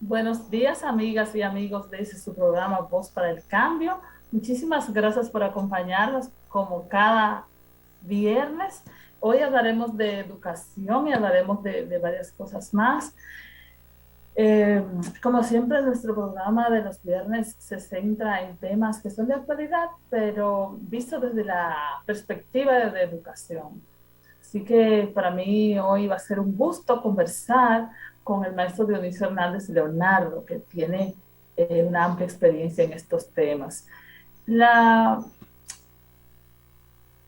Buenos días, amigas y amigos de ese su programa Voz para el Cambio. Muchísimas gracias por acompañarnos como cada viernes. Hoy hablaremos de educación y hablaremos de varias cosas más. Eh, Como siempre, nuestro programa de los viernes se centra en temas que son de actualidad, pero visto desde la perspectiva de educación. Así que para mí hoy va a ser un gusto conversar con el maestro Dionisio Hernández Leonardo, que tiene una amplia experiencia en estos temas. La,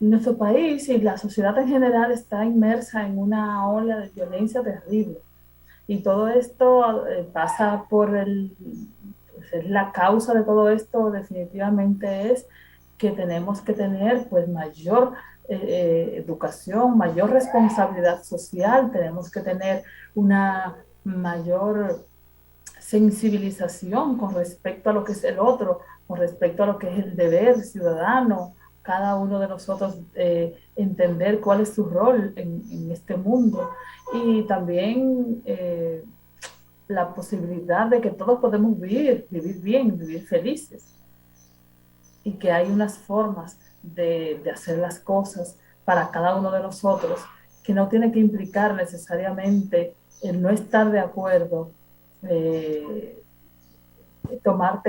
Nuestro país y la sociedad en general está inmersa en una ola de violencia terrible. Y todo esto pasa por pues, la causa de todo esto definitivamente es que tenemos que tener pues mayor educación, mayor responsabilidad social, tenemos que tener una mayor sensibilización con respecto a lo que es el otro, con respecto a lo que es el deber ciudadano, cada uno de nosotros entender cuál es su rol en este mundo y también la posibilidad de que todos podemos vivir bien, vivir felices y que hay unas formas de hacer las cosas para cada uno de nosotros que no tiene que implicar necesariamente el no estar de acuerdo, eh, tomar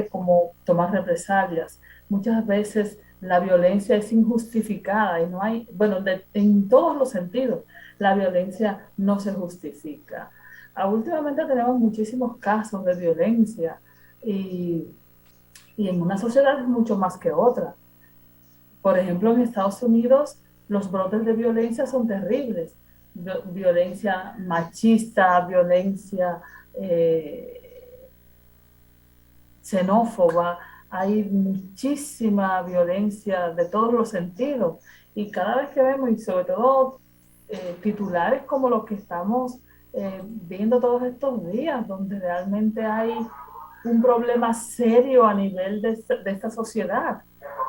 represalias. Muchas veces la violencia es injustificada y no hay, bueno, en todos los sentidos, la violencia no se justifica. Últimamente tenemos muchísimos casos de violencia y, y en una sociedad es mucho más que otra. Por ejemplo, en Estados Unidos los brotes de violencia son terribles. Violencia machista, violencia xenófoba, hay muchísima violencia de todos los sentidos. Y cada vez que vemos, y sobre todo titulares como los que estamos viendo todos estos días, donde realmente hay un problema serio a nivel de esta sociedad,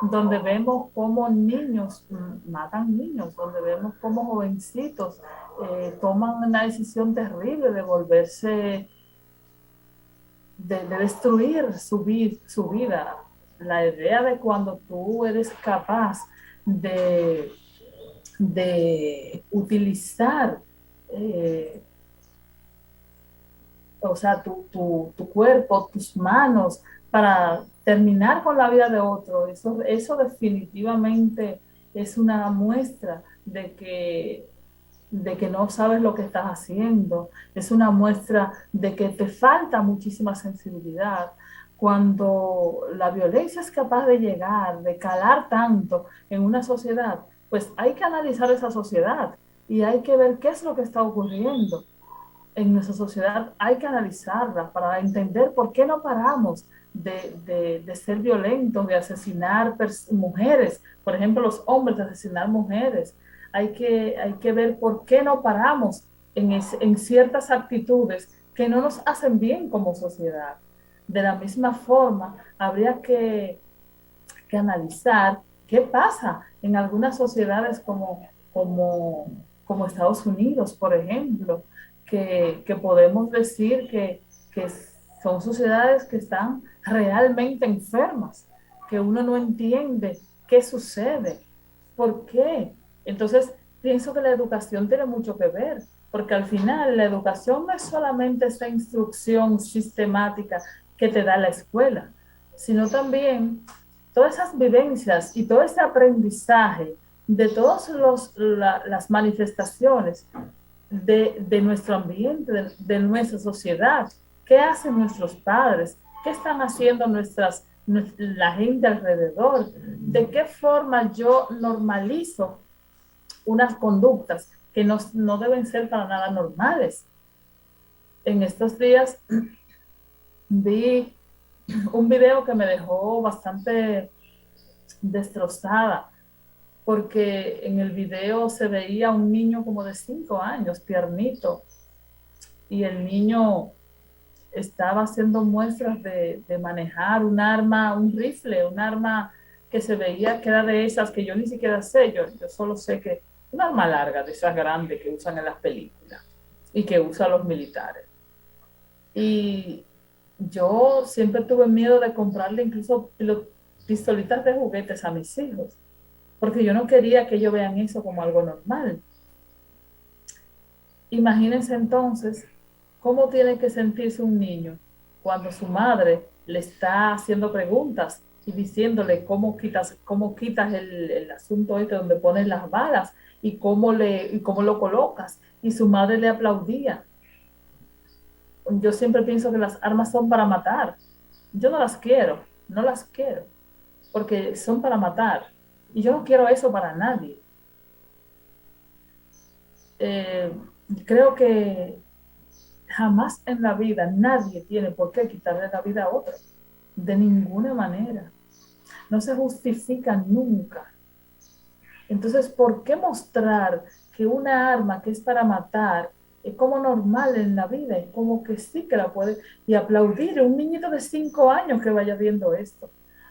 donde vemos cómo niños matan niños, donde vemos cómo jovencitos toman una decisión terrible de volverse de destruir su vida. La idea de cuando tú eres capaz de, de utilizar, eh, o sea, tu cuerpo, tus manos, para terminar con la vida de otro, eso definitivamente es una muestra de que no sabes lo que estás haciendo, es una muestra de que te falta muchísima sensibilidad. Cuando la violencia es capaz de llegar, de calar tanto en una sociedad, pues hay que analizar esa sociedad y hay que ver qué es lo que está ocurriendo en nuestra sociedad. Hay que analizarla para entender por qué no paramos de ser violentos, de asesinar mujeres, por ejemplo, los hombres de asesinar mujeres. Hay que ver por qué no paramos en ciertas actitudes que no nos hacen bien como sociedad. De la misma forma, habría que analizar qué pasa en algunas sociedades como Estados Unidos, por ejemplo, que podemos decir que son sociedades que están realmente enfermas, que uno no entiende qué sucede, por qué. Entonces, pienso que la educación tiene mucho que ver, porque al final la educación no es solamente esa instrucción sistemática que te da la escuela, sino también todas esas vivencias y todo ese aprendizaje de todas las manifestaciones de nuestro ambiente, de nuestra sociedad, qué hacen nuestros padres, qué están haciendo la gente alrededor, de qué forma yo normalizo unas conductas que no deben ser para nada normales. En estos días vi un video que me dejó bastante destrozada, porque en el video se veía un niño como de 5 años, tiernito, y el niño estaba haciendo muestras de manejar un arma, un rifle, un arma que se veía que era de esas que yo ni siquiera sé, yo solo sé que un arma larga, de esas grandes que usan en las películas y que usan los militares. Y yo siempre tuve miedo de comprarle incluso pistolitas de juguetes a mis hijos, porque yo no quería que ellos vean eso como algo normal. Imagínense entonces cómo tiene que sentirse un niño cuando su madre le está haciendo preguntas y diciéndole cómo quitas el asunto este donde pones las balas y cómo lo colocas. Y su madre le aplaudía. Yo siempre pienso que las armas son para matar. Yo no las quiero, no las quiero, porque son para matar. Y yo no quiero eso para nadie. Eh, Creo que jamás en la vida nadie tiene por qué quitarle la vida a otro, de ninguna manera. No se justifica nunca. Entonces, ¿por qué mostrar que una arma que es para matar es como normal en la vida? Es como que sí que la puede. Y aplaudir a un niñito de 5 años que vaya viendo esto.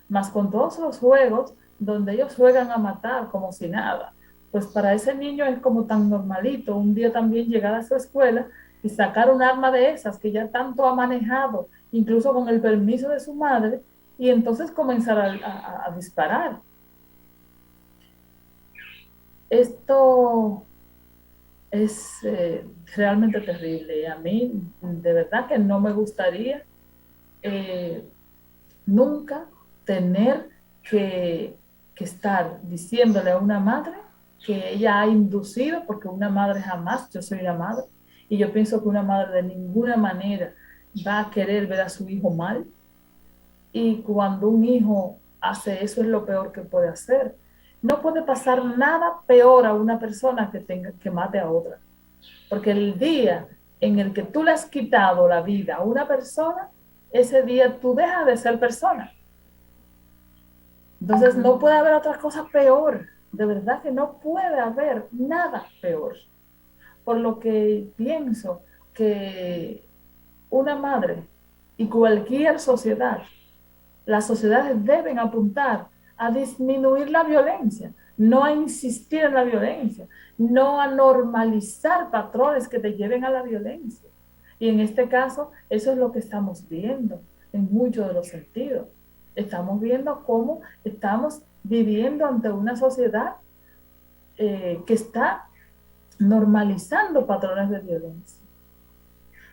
Más con todos los juegos donde ellos juegan a matar como si nada. Pues para ese niño es como tan normalito un día también llegar a su escuela y sacar un arma de esas que ya tanto ha manejado, incluso con el permiso de su madre, y entonces comenzar a disparar. Esto es realmente terrible. Y a mí, de verdad que no me gustaría eh, nunca tener que, que estar diciéndole a una madre que ella ha inducido, porque una madre jamás, yo soy una madre, y yo pienso que una madre de ninguna manera va a querer ver a su hijo mal, y cuando un hijo hace eso es lo peor que puede hacer. No puede pasar nada peor a una persona que mate a otra. Porque el día en el que tú le has quitado la vida a una persona, ese día tú dejas de ser persona. Entonces no puede haber otra cosa peor. De verdad que no puede haber nada peor. Por lo que pienso que una madre y cualquier sociedad, las sociedades deben apuntar a disminuir la violencia, no a insistir en la violencia, no a normalizar patrones que te lleven a la violencia. Y en este caso, eso es lo que estamos viendo en muchos de los sentidos. Estamos viendo cómo estamos viviendo ante una sociedad que está normalizando patrones de violencia,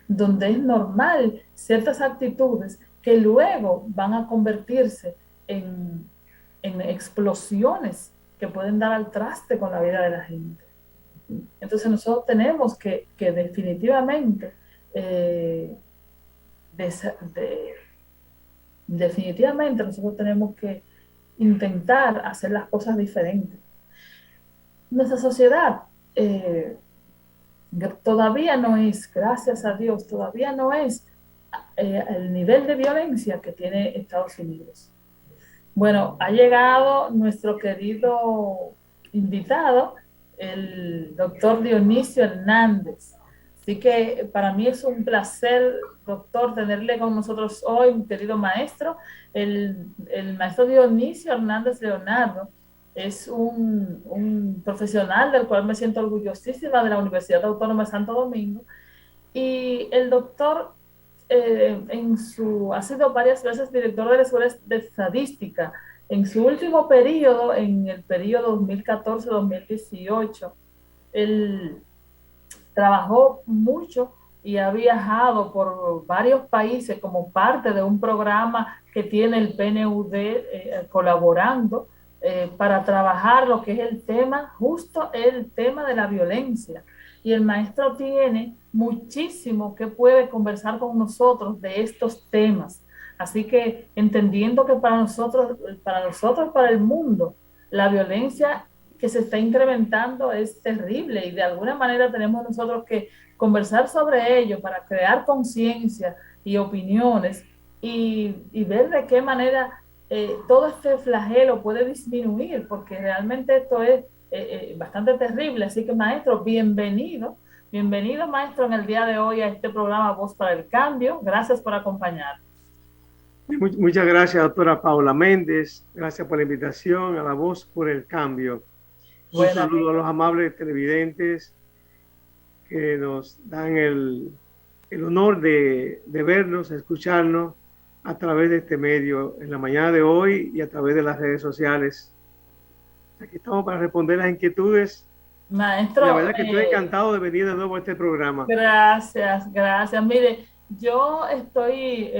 donde es normal ciertas actitudes que luego van a convertirse en, en explosiones que pueden dar al traste con la vida de la gente. Entonces nosotros tenemos que definitivamente, eh, de, de, definitivamente nosotros tenemos que intentar hacer las cosas diferentes. Nuestra sociedad todavía no es, gracias a Dios, todavía no es el nivel de violencia que tiene Estados Unidos. Bueno, ha llegado nuestro querido invitado, el doctor Dionisio Hernández. Así que para mí es un placer, doctor, tenerle con nosotros hoy, mi querido maestro. El maestro Dionisio Hernández Leonardo es un profesional del cual me siento orgullosísima de la Universidad Autónoma de Santo Domingo. Y el doctor ha sido varias veces director de la Escuela de Estadística. En su último periodo, en el periodo 2014-2018, él trabajó mucho y ha viajado por varios países como parte de un programa que tiene el PNUD colaborando para trabajar lo que es el tema, justo el tema de la violencia. Y el maestro tiene muchísimo que puede conversar con nosotros de estos temas. Así que entendiendo que para el mundo, la violencia que se está incrementando es terrible y de alguna manera tenemos nosotros que conversar sobre ello para crear conciencia y opiniones y ver de qué manera todo este flagelo puede disminuir, porque realmente esto es bastante terrible. Así que maestro, bienvenido maestro en el día de hoy a este programa Voz para el Cambio. Gracias por acompañarnos. Muchas gracias, doctora Paula Méndez. Gracias por la invitación a La Voz por el Cambio. Un Buenas. saludo a los amables televidentes que nos dan el honor de vernos, escucharnos a través de este medio en la mañana de hoy y a través de las redes sociales. Aquí estamos para responder las inquietudes. Y la Maestro, verdad que estoy encantado de venir de nuevo a este programa. gracias, gracias. Mire, yo estoy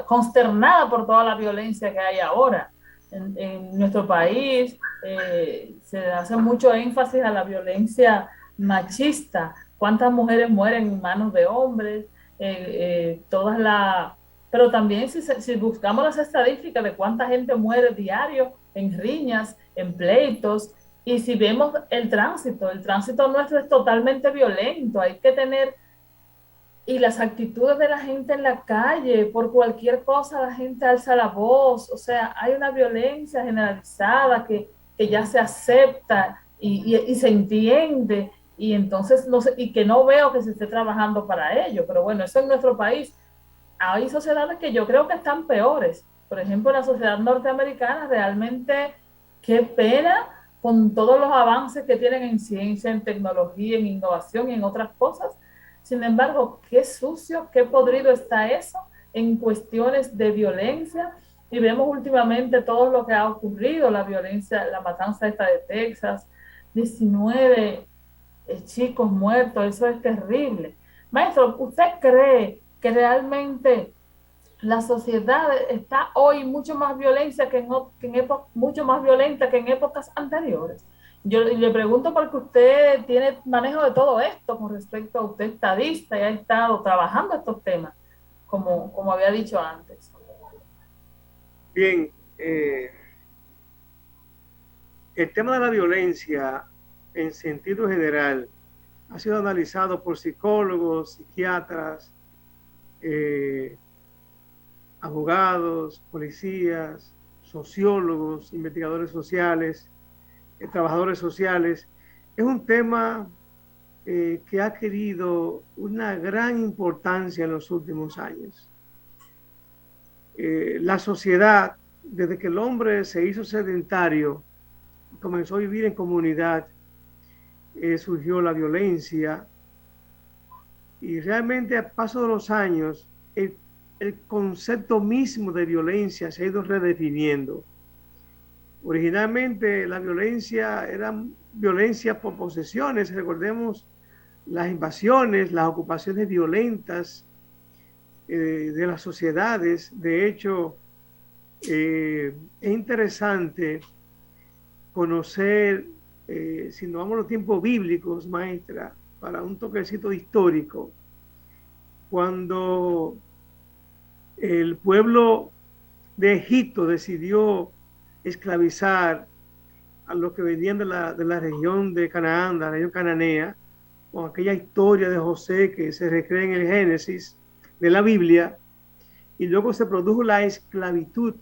consternada por toda la violencia que hay ahora en nuestro país. Se hace mucho énfasis a la violencia machista. ¿Cuántas mujeres mueren en manos de hombres? Todas las... Pero también si buscamos las estadísticas de cuánta gente muere diario en riñas, en pleitos, y si vemos el tránsito nuestro es totalmente violento, hay que tener, y las actitudes de la gente en la calle, por cualquier cosa la gente alza la voz, o sea, hay una violencia generalizada que ya se acepta y se entiende, y entonces no sé, y que no veo que se esté trabajando para ello, pero bueno, eso en nuestro país. Hay sociedades que yo creo que están peores. Por ejemplo, la sociedad norteamericana realmente, qué pena con todos los avances que tienen en ciencia, en tecnología, en innovación y en otras cosas. Sin embargo, qué sucio, qué podrido está eso en cuestiones de violencia. Y vemos últimamente todo lo que ha ocurrido, la violencia, la matanza esta de Texas, 19 chicos muertos, eso es terrible. Maestro, ¿usted cree que realmente la sociedad está hoy mucho más violenta mucho más violenta que en épocas anteriores? Yo le pregunto porque usted tiene manejo de todo esto con respecto a usted estadista y ha estado trabajando estos temas, como había dicho antes. Bien, el tema de la violencia en sentido general ha sido analizado por psicólogos, psiquiatras, eh, abogados, policías, sociólogos, investigadores sociales, trabajadores sociales. Es un tema que ha adquirido una gran importancia en los últimos años. La sociedad, desde que el hombre se hizo sedentario, comenzó a vivir en comunidad, surgió la violencia y realmente a paso de los años el concepto mismo de violencia se ha ido redefiniendo. Originalmente la violencia era violencia por posesiones, recordemos las invasiones, las ocupaciones violentas de las sociedades. De hecho, es interesante conocer, si nos vamos a los tiempos bíblicos, maestra, para un toquecito histórico, cuando el pueblo de Egipto decidió esclavizar a los que venían de la región de Canaán, de la región cananea, con aquella historia de José que se recrea en el Génesis de la Biblia, y luego se produjo la esclavitud.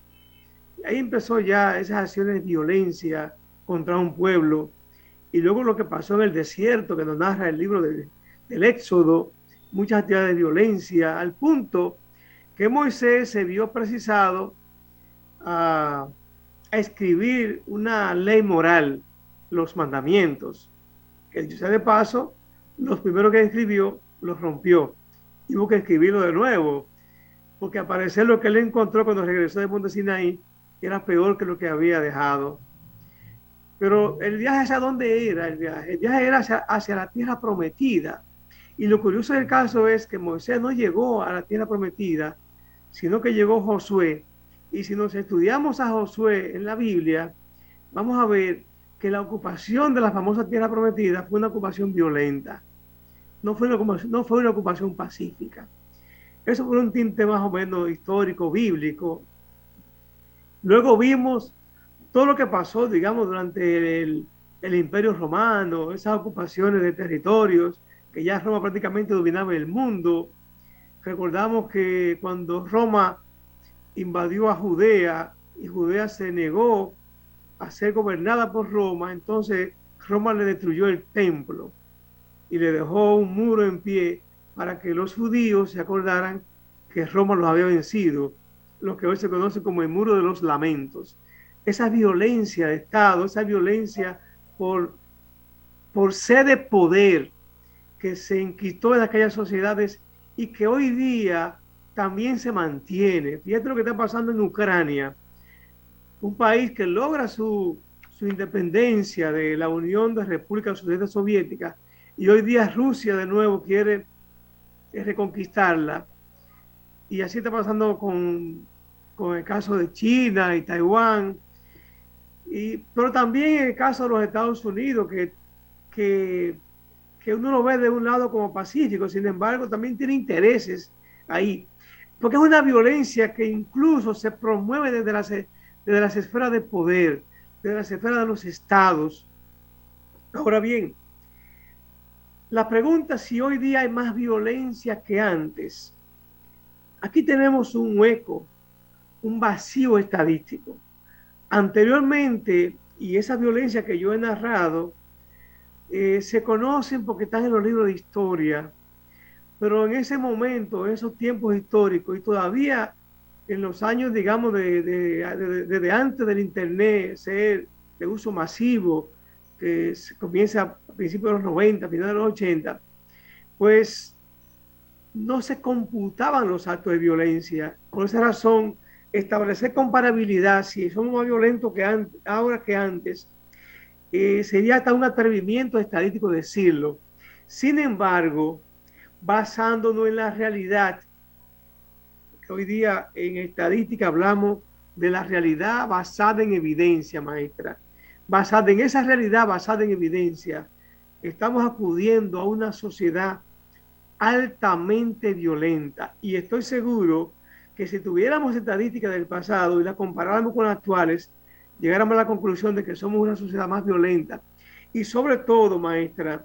Ahí empezó ya esas acciones de violencia contra un pueblo, y luego lo que pasó en el desierto, que nos narra el libro del Éxodo, muchas actividades de violencia, al punto que Moisés se vio precisado a escribir una ley moral, los mandamientos, que dicho sea de paso, los primeros que escribió los rompió. Y hubo que escribirlo de nuevo, porque al parecer lo que él encontró cuando regresó de Monte Sinaí era peor que lo que había dejado. Pero el viaje, ¿hacia dónde era el viaje? El viaje era hacia la tierra prometida. Y lo curioso del caso es que Moisés no llegó a la tierra prometida, sino que llegó Josué. Y si nos estudiamos a Josué en la Biblia, vamos a ver que la ocupación de la famosa tierra prometida fue una ocupación violenta. No fue una ocupación pacífica. Eso fue un tinte más o menos histórico, bíblico. Luego vimos todo lo que pasó, digamos, durante el Imperio Romano, esas ocupaciones de territorios, que ya Roma prácticamente dominaba el mundo. Recordamos que cuando Roma invadió a Judea y Judea se negó a ser gobernada por Roma, entonces Roma le destruyó el templo y le dejó un muro en pie para que los judíos se acordaran que Roma los había vencido, lo que hoy se conoce como el muro de los lamentos. Esa violencia de Estado, esa violencia por sed de poder que se enquistó en aquellas sociedades y que hoy día también se mantiene. Fíjate lo que está pasando en Ucrania, un país que logra su independencia de la Unión de Repúblicas Socialistas Soviéticas, y hoy día Rusia de nuevo quiere reconquistarla. Y así está pasando con el caso de China y Taiwán, pero también en el caso de los Estados Unidos, que, que uno lo ve de un lado como pacífico, sin embargo, también tiene intereses ahí, porque es una violencia que incluso se promueve desde las esferas de poder, desde las esferas de los estados. Ahora bien, la pregunta si hoy día hay más violencia que antes, aquí tenemos un hueco, un vacío estadístico. Anteriormente, y esa violencia que yo he narrado, se conocen porque están en los libros de historia, pero en ese momento, en esos tiempos históricos, y todavía en los años, digamos, de antes del Internet ser de uso masivo, que se comienza a principios de los 90, a finales de los 80, pues no se computaban los actos de violencia. Por esa razón, establecer comparabilidad, si somos más violentos ahora que antes, sería hasta un atrevimiento estadístico decirlo. Sin embargo, basándonos en la realidad, que hoy día en estadística hablamos de la realidad basada en evidencia, maestra. Basada en esa realidad basada en evidencia, estamos acudiendo a una sociedad altamente violenta. Y estoy seguro que si tuviéramos estadísticas del pasado y las comparáramos con las actuales, llegáramos a la conclusión de que somos una sociedad más violenta. Y sobre todo, maestra,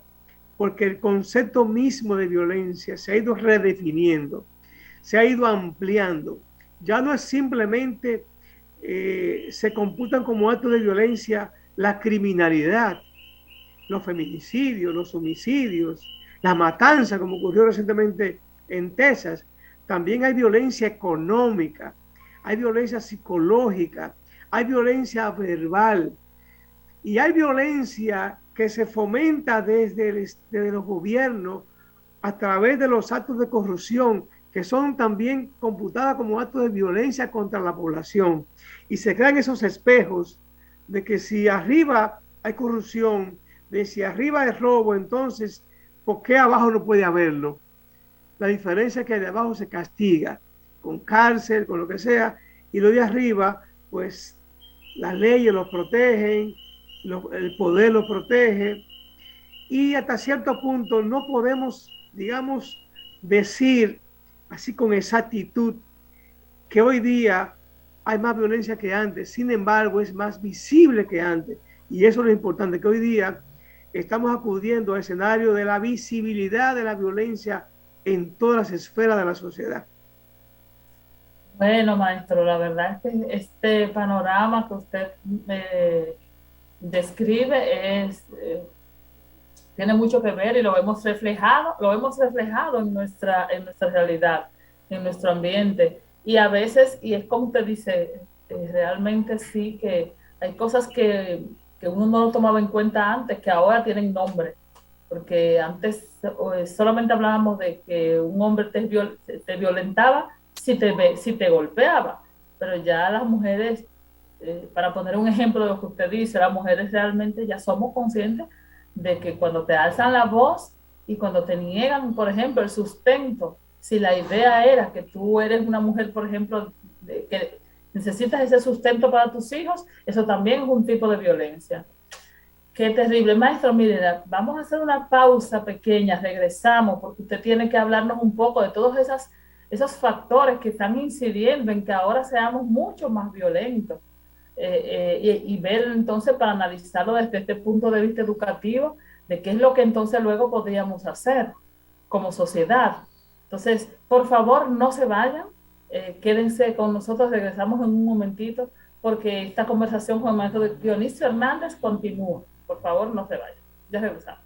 porque el concepto mismo de violencia se ha ido redefiniendo, se ha ido ampliando. Ya no es simplemente, se computan como actos de violencia la criminalidad, los feminicidios, los homicidios, la matanza, como ocurrió recientemente en Texas. También hay violencia económica, hay violencia psicológica, hay violencia verbal y hay violencia que se fomenta desde los gobiernos a través de los actos de corrupción, que son también computadas como actos de violencia contra la población. Y se crean esos espejos de que si arriba hay corrupción, de si arriba es robo, entonces, ¿por qué abajo no puede haberlo? La diferencia es que de abajo se castiga con cárcel, con lo que sea, y lo de arriba, pues las leyes los protegen, el poder los protege, y hasta cierto punto no podemos, digamos, decir así con exactitud que hoy día hay más violencia que antes. Sin embargo, es más visible que antes. Y eso es lo importante, que hoy día estamos acudiendo al escenario de la visibilidad de la violencia en todas las esferas de la sociedad. Bueno, maestro, la verdad es que este panorama que usted describe tiene mucho que ver y lo vemos reflejado en nuestra realidad, en nuestro ambiente. Y a veces, y es como usted dice, realmente sí que hay cosas que uno no lo tomaba en cuenta antes, que ahora tienen nombre. Porque antes solamente hablábamos de que un hombre te violentaba si te golpeaba, pero ya las mujeres, para poner un ejemplo de lo que usted dice, las mujeres realmente ya somos conscientes de que cuando te alzan la voz y cuando te niegan, por ejemplo, el sustento, si la idea era que tú eres una mujer, por ejemplo, que necesitas ese sustento para tus hijos, eso también es un tipo de violencia. Qué terrible. Maestro, mire, vamos a hacer una pausa pequeña, regresamos, porque usted tiene que hablarnos un poco de todos esos factores que están incidiendo en que ahora seamos mucho más violentos. Y ver entonces para analizarlo desde este punto de vista educativo, de qué es lo que entonces luego podríamos hacer como sociedad. Entonces, por favor, no se vayan, quédense con nosotros, regresamos en un momentito, porque esta conversación con el maestro Dionisio Hernández continúa. Por favor, no se vayan. Ya regresamos.